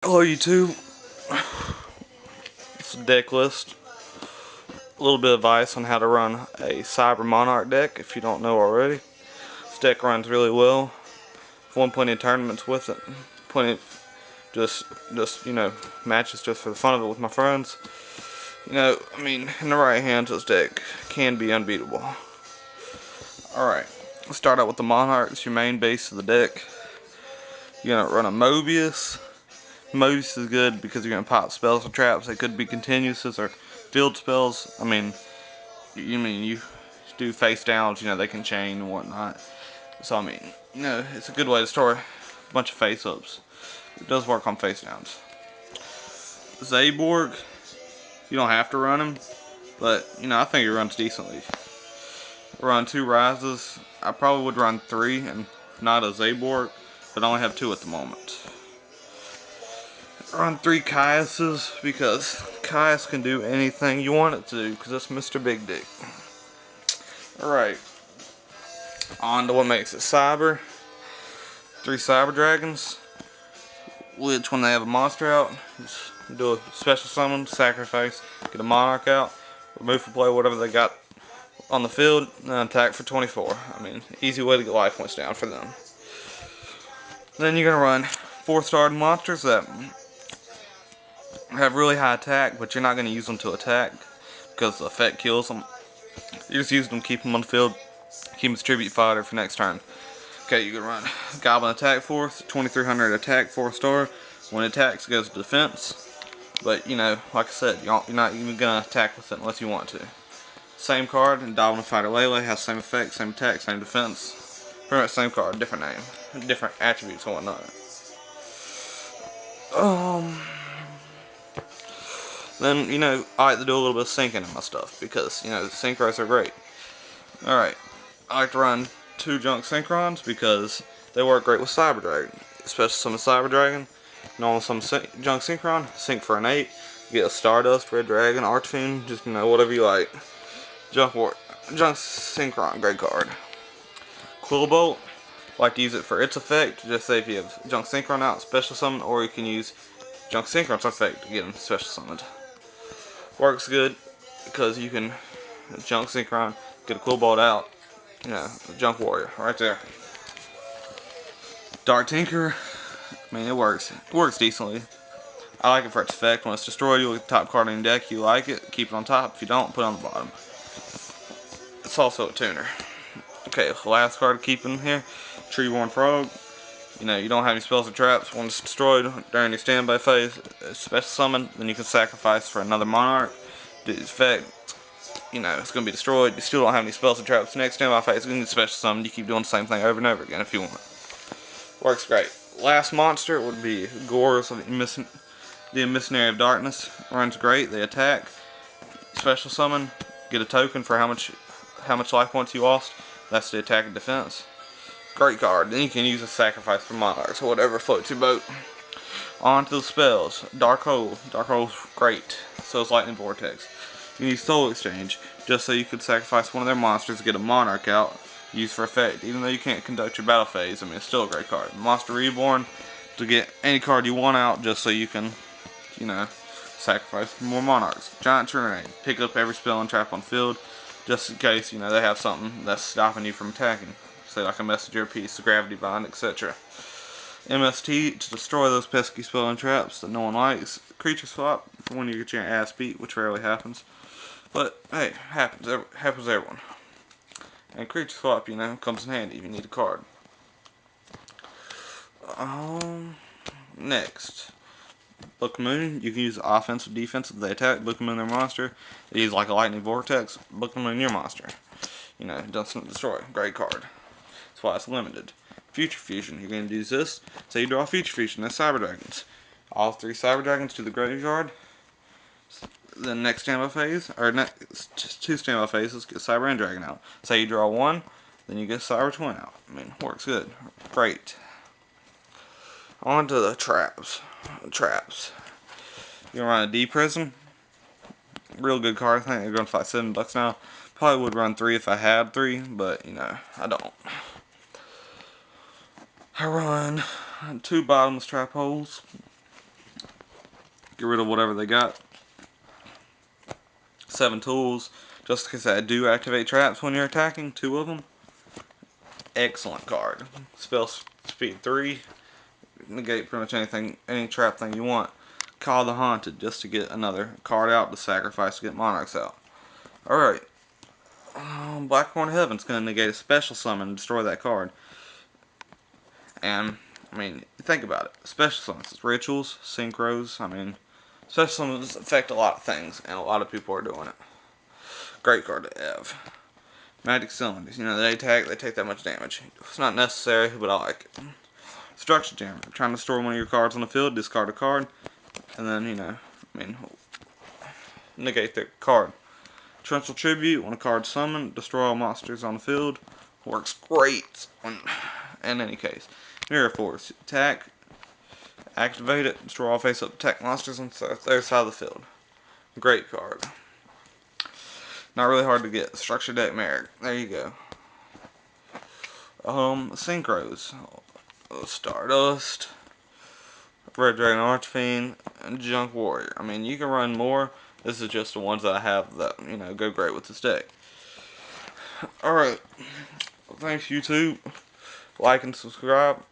Hello YouTube, it's a deck list. A little bit of advice on how to run a Cyber Monarch deck if you don't know already. This deck runs really well. I've won plenty of tournaments with it. Plenty of just matches just for the fun of it with my friends. I mean, in the right hands this deck can be unbeatable. Alright, let's start out with the Monarch. It's your main base of the deck. You're gonna run a Mobius. Mobius is good because you're going to pop spells or traps. They could be continuouses or field spells. You do face downs, they can chain and whatnot. So, it's a good way to store a bunch of face ups. It does work on face downs. Zaborg, you don't have to run him, but, I think he runs decently. Run 2 Rises. I probably would run 3 and not a Zaborg, but I only have 2 at the moment. Run 3 Caiuses because Caius can do anything you want it to do because it's Mr. Big Dick. Alright, on to what makes it Cyber. 3 Cyber Dragons, which when they have a monster out, just do a special summon, sacrifice, get a Monarch out, remove from play whatever they got on the field, and attack for 24. Easy way to get life points down for them. Then you're going to run 4-star monsters that have really high attack, but you're not going to use them to attack because the effect kills them. You just use them, keep them on the field, keep them as tribute fodder for next turn. Okay, you can run Goblin Attack Force, 2300 attack, 4-star. When it attacks, it goes to defense. But, like I said, you're not even going to attack with it unless you want to. Same card, and Goblin Fighter Lele has same effect, same attack, same defense. Pretty much same card, different name, different attributes and whatnot. Then, I like to do a little bit of syncing in my stuff because, the synchros are great. Alright, I like to run 2 Junk Synchrons because they work great with Cyber Dragon. Especially some Cyber Dragon. Normal some Junk Synchron, sync for an 8. You get a Stardust, Red Dragon, Archfiend, just, whatever you like. Junk Synchron, great card. Quillbolt, like to use it for its effect, just say if you have Junk Synchron out, special summon, or you can use Junk Synchron's effect to get them special summoned. Works good because you can Junk Synchron, get a Quillbolt out, Junk Warrior right there. Dark Tinker, it works. It works decently. I like it for its effect. When it's destroyed, you look at the top card in your deck, you like it, keep it on top. If you don't, put it on the bottom. It's also a tuner. Okay, last card to keep in here, Treeborn Frog. You don't have any spells or traps. When it's destroyed during your standby phase, special summon, then you can sacrifice for another Monarch. Do its effect. It's going to be destroyed. You still don't have any spells or traps. Next standby phase, you can special summon. You keep doing the same thing over and over again if you want. Works great. Last monster would be Gores of the Emissary of Darkness. Runs great. They attack. Special summon. Get a token for how much life points you lost. That's the attack and defense. Great card. Then you can use a sacrifice for Monarchs or whatever floats your boat. On to the spells. Dark Hole. Dark Hole's great. So is Lightning Vortex. You need Soul Exchange just so you could sacrifice one of their monsters to get a Monarch out. Used for effect. Even though you can't conduct your battle phase, it's still a great card. Monster Reborn to get any card you want out just so you can, sacrifice more Monarchs. Giant Trinity. Pick up every spell and trap on field just in case, they have something that's stopping you from attacking. Say like a Messenger Piece, a Gravity Bind, etc. MST to destroy those pesky spell and traps that no one likes. Creature Swap for when you get your ass beat, which rarely happens. But, hey, happens to everyone. And Creature Swap, comes in handy if you need a card. Next. Book Moon, you can use offense or defense if they attack. Book Moon their monster. They use like a Lightning Vortex. Book Moon your monster. Doesn't destroy. Great card. That's why it's limited. Future Fusion, you're going to use this. So you draw Future Fusion, that's Cyber Dragons. All 3 Cyber Dragons to the graveyard. The next standby phase, or just 2 standby phases, get Cyber and Dragon out. Say you draw 1, then you get Cyber Twin out. Works good. Great. On to the traps. You're gonna run a D Prism. Real good card. I think they're going to fight $7 now. Probably would run 3 if I had 3, but I don't. I run 2 bottomless trap holes. Get rid of whatever they got. 7 tools, just in case I do activate traps when you're attacking. 2 of them. Excellent card. Spell speed 3. Negate pretty much anything, any trap thing you want. Call the Haunted, just to get another card out to sacrifice to get monarchs out. Alright. Blackhorn Heaven's going to negate a special summon and destroy that card. And, I mean, think about it. Special summons, it's rituals, synchros, I mean, special summons affect a lot of things, and a lot of people are doing it. Great card to have. Magic Cylinders, you know, they take that much damage. It's not necessary, but I like it. Structure Jammer, trying to store one of your cards on the field, discard a card, and then, you know, I mean, negate the card. Torrential Tribute, when a card summoned, destroy all monsters on the field. Works great in any case. Mirror Force, attack, activate it, destroy all face-up attack monsters on the other side of the field. Great card. Not really hard to get. Structure Deck Merrick, there you go. Synchros, Stardust, Red Dragon Archfiend, and Junk Warrior. I mean, you can run more. This is just the ones that I have that, you know, go great with this deck. Alright. Thanks, YouTube. Like and subscribe.